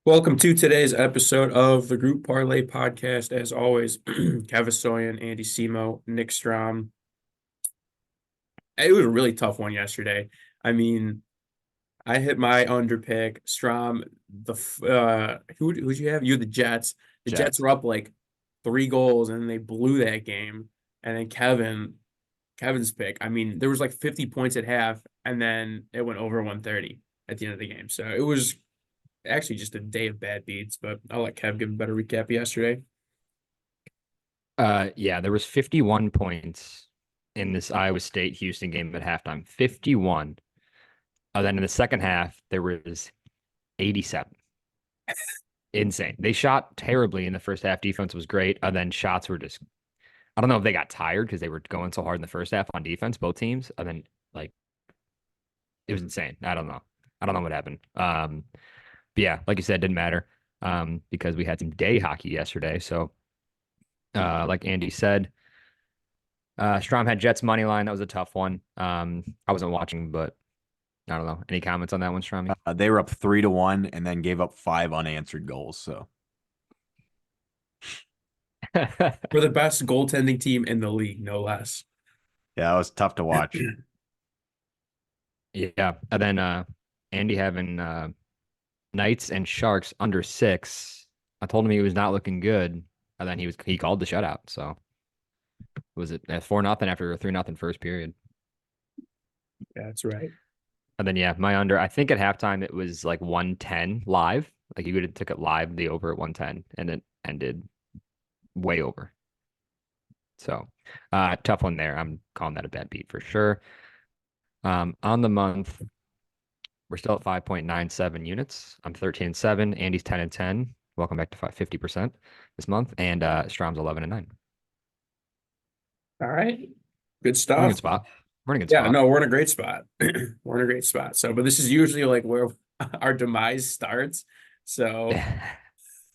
Welcome to today's episode of the Group Parlay podcast. As always, Cavasoyan, Andy Semo, Nick Strom. It was a really tough one yesterday. I mean, I hit my under pick. Strom, who'd you have? You had the Jets. The Jets Jets. were up like 3 goals and they blew that game. And then Kevin's pick. I mean, there was like 50 points at half, and then it went over 130 at the end of the game. So it was actually just a day of bad beats, but I'll let Kev give a better recap yesterday. Yeah, there was 51 points in this Iowa State Houston game at halftime. 51. Then in the second half, there was 87. Insane. They shot terribly in the first half. Defense was great. Then shots were just, I don't know if they got tired because they were going so hard in the first half on defense, both teams. And then, like, it was insane. I don't know. I don't know what happened. But yeah, like you said, it didn't matter because we had some day hockey yesterday. So, like Andy said, Strom had Jets money line. That was a tough one. I wasn't watching, but I don't know. Any comments on that one, Stromy? They were up 3-1 and then gave up 5 unanswered goals. So We're the best goaltending team in the league, no less. yeah, that was tough to watch. Yeah. And then Andy having Knights and Sharks under 6. I told him he was not looking good, and then he called the shutout. So was it at 4-0 after a 3-0 first period? Yeah, that's right. And then yeah, my under. I think at halftime it was like 110 live. Like you would have took it live, the over at 110, and it ended way over. So tough one there. I'm calling that a bad beat for sure. On the month, we're still at 5.97 units. I'm 13-7. Andy's 10-10. Welcome back to 50% this month. And Strom's 11-9. All right. Good We're in a good stuff. spot. We're in a good Yeah, spot. no, we're in a great spot. We're in a great spot. So, but this is usually like where our demise starts. So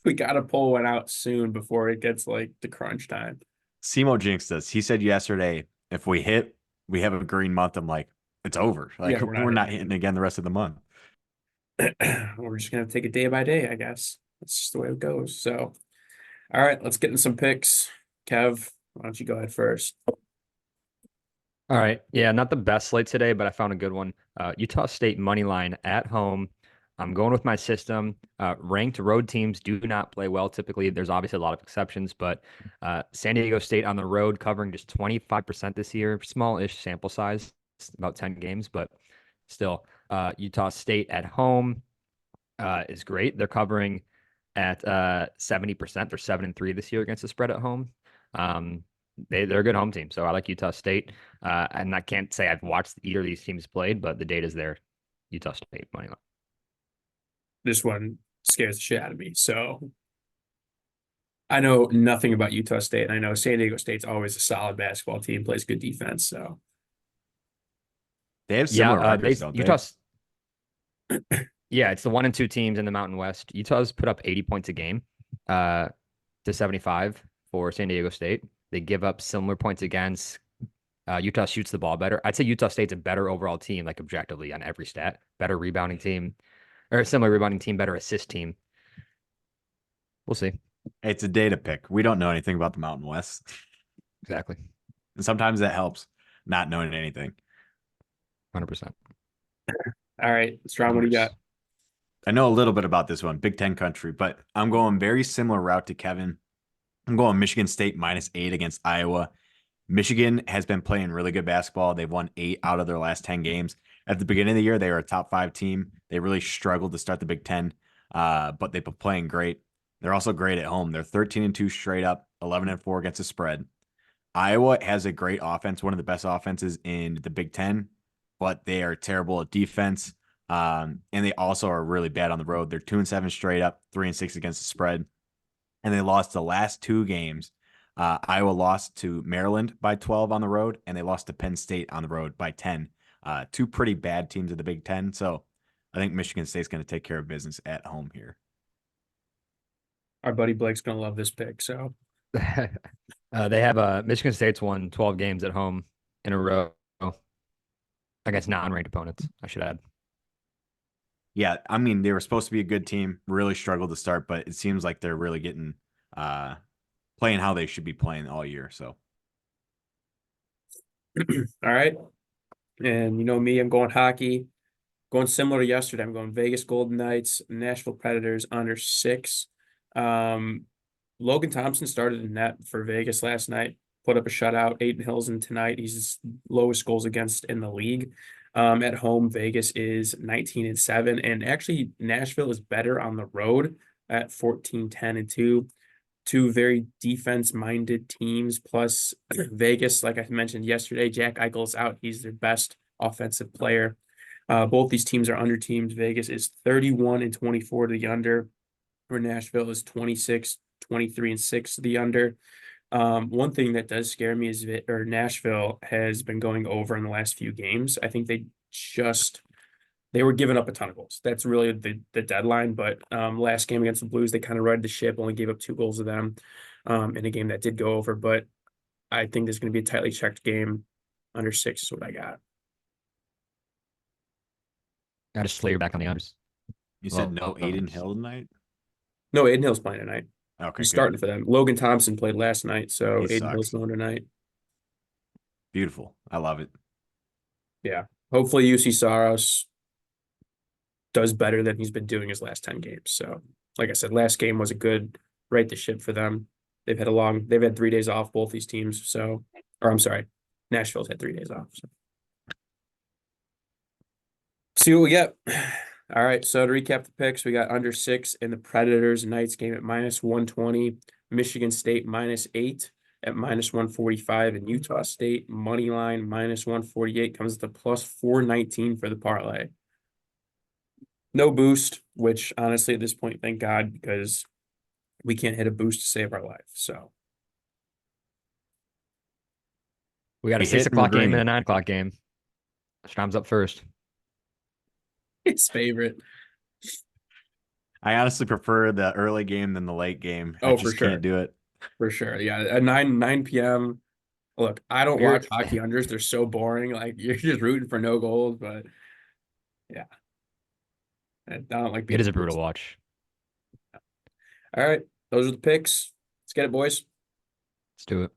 we got to pull one out soon before it gets like the crunch time. Simo jinxed us. He said yesterday, if we hit, we have a green month. I'm like, it's over. Like Yeah, we're not hitting again the rest of the month. We're just gonna take it day by day, I guess. That's just the way it goes. So, all right, let's get in some picks. Kev, why don't you go ahead first? All right. Yeah, not the best slate today, but I found a good one. Utah State money line at home. I'm going with my system. Ranked road teams do not play well typically. There's obviously a lot of exceptions, but San Diego State on the road covering just 25% this year. Small-ish sample size, about 10 games, but still. Utah State at home is great. They're covering at 70%. They're 7-3 this year against the spread at home. They're a good home team, so I like Utah State. And I can't say I've watched either of these teams played, but the data's there. Utah State money line. This one scares the shit out of me. So I know nothing about Utah State, and I know San Diego State's always a solid basketball team, plays good defense. So They have Yeah, similar records, don't they? Yeah, it's the 1 and 2 teams in the Mountain West. Utah's put up 80 points a game, to 75 for San Diego State. They give up similar points against. Utah shoots the ball better. I'd say Utah State's a better overall team, like objectively on every stat. Better rebounding team, or a similar rebounding team, better assist team. We'll see. It's a data pick. We don't know anything about the Mountain West. Exactly. And sometimes that helps not knowing anything. 100%. all right, Strong, what do you got? I know a little bit about this one, Big Ten country, but I'm going very similar route to Kevin. I'm going Michigan State -8 against Iowa. Michigan has been playing really good basketball. They've won 8 out of their last 10 games. At the beginning of the year, they were a top 5 team. They really struggled to start the Big Ten, but they've been playing great. They're also great at home. They're 13-2 straight up, 11-4 against the spread. Iowa has a great offense, one of the best offenses in the Big Ten, but they are terrible at defense. And they also are really bad on the road. They're 2-7 straight up, 3-6 against the spread. And they lost the last 2 games. Iowa lost to Maryland by 12 on the road, and they lost to Penn State on the road by 10. 2 pretty bad teams in the Big Ten. So I think Michigan State's going to take care of business at home here. Our buddy Blake's gonna love this pick. So They have Michigan State's won 12 games at home in a row against non-ranked opponents, I should add. Yeah, I mean, they were supposed to be a good team, really struggled to start, but it seems like they're really getting playing how they should be playing all year. So All right. And you know me, I'm going hockey. Going similar to yesterday. I'm going Vegas Golden Knights, Nashville Predators under 6. Um, Logan Thompson started in net for Vegas last night, put up a shutout. Aiden Hills in tonight. He's his lowest goals against in the league. At home, Vegas is 19-7, and actually Nashville is better on the road at 14-10-2. Two very defense-minded teams. Plus Vegas, like I mentioned yesterday, Jack Eichel's out. He's their best offensive player. Both these teams are under teams. Vegas is 31-24 to the under, where Nashville is 26-23-6 to the under. One thing that does scare me is that Nashville has been going over in the last few games. I think they were giving up a ton of goals. That's really the deadline. But last game against the Blues, they kind of rode the ship, only gave up 2 goals to them in a game that did go over. But I think there's going to be a tightly checked game. Under 6 is what I got. I just Slayer back on the unders. you said Well, no Aiden Hill tonight? No, Aiden Hill's playing tonight. Okay, He's good. starting for them. Logan Thompson played last night, so He Aiden Hill's sucks. going tonight. Beautiful. I love it. Yeah. Hopefully UC Saros does better than he's been doing his last 10 games. So, like I said, last game was a good right the ship for them. They've had 3 days off, both these teams. So, or I'm sorry, Nashville's had 3 days off. So. See what we get. All right. So to recap the picks, we got under 6 in the Predators Knights game at -120, Michigan State -8 at -145, and Utah State money line -148 comes to +419 for the parlay. No boost, which honestly at this point, thank God, because we can't hit a boost to save our life. So We got a We 6 hit and we're o'clock game and a green. 9 o'clock game. Strom's up first. his favorite. I honestly prefer the early game than the late game. I Oh, for just sure. can't do it. For sure. Yeah. At 9 p.m. Look, I don't You're- watch hockey unders. They're so boring. Like you're just rooting for no goals, but yeah. I don't like It being is a brutal watch. All right. Those are the picks. Let's get it, boys. Let's do it.